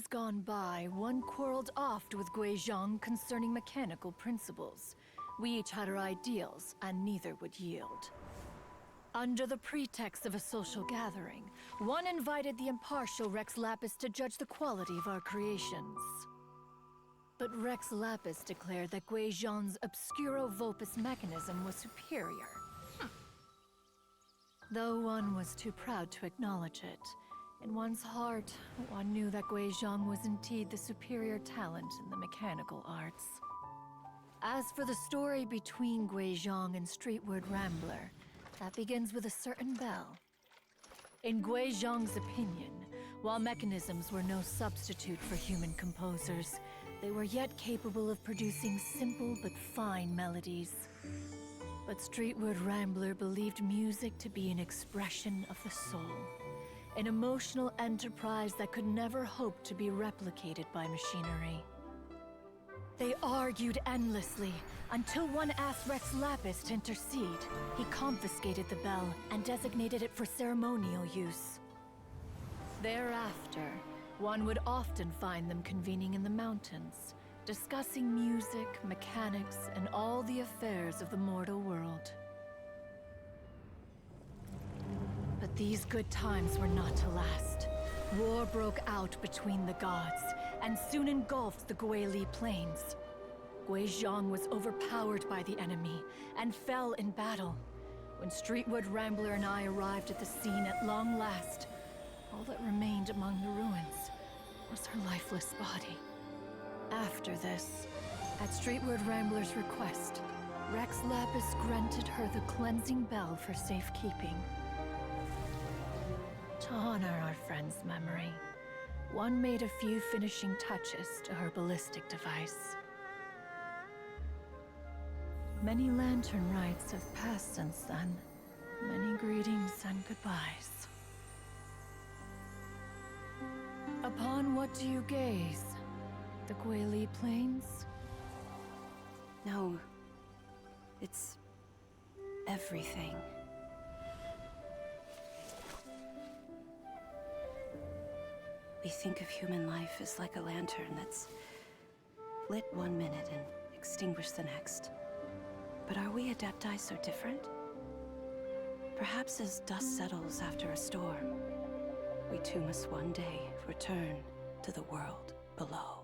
gone by, one quarreled oft with Guizhong concerning mechanical principles. We each had our ideals, and neither would yield. Under the pretext of a social gathering, one invited the impartial Rex Lapis to judge the quality of our creations. But Rex Lapis declared that Guizhong's Obscuro Vulpus mechanism was superior. Though one was too proud to acknowledge it, in one's heart, one knew that Guizhong was indeed the superior talent in the mechanical arts. As for the story between Guizhong and Streetward Rambler, that begins with a certain bell. In Guizhong's opinion, while mechanisms were no substitute for human composers, they were yet capable of producing simple but fine melodies. But Streetward Rambler believed music to be an expression of the soul, an emotional enterprise that could never hope to be replicated by machinery. They argued endlessly, until one asked Rex Lapis to intercede. He confiscated the bell and designated it for ceremonial use. Thereafter, one would often find them convening in the mountains, discussing music, mechanics, and all the affairs of the mortal world. But these good times were not to last. War broke out between the gods, and soon engulfed the Guili Plains. Guizhong was overpowered by the enemy, and fell in battle. When Streetward Rambler and I arrived at the scene at long last, all that remained among the ruins was her lifeless body. After this, at Streetward Rambler's request, Rex Lapis granted her the cleansing bell for safekeeping. To honor our friend's memory, one made a few finishing touches to her ballistic device. Many lantern rites have passed since then. Many greetings and goodbyes. Upon what do you gaze? The Guili Plains? No. It's everything. We think of human life as like a lantern that's lit one minute and extinguished the next. But are we Adepti so different? Perhaps as dust settles after a storm, we too must one day return to the world below.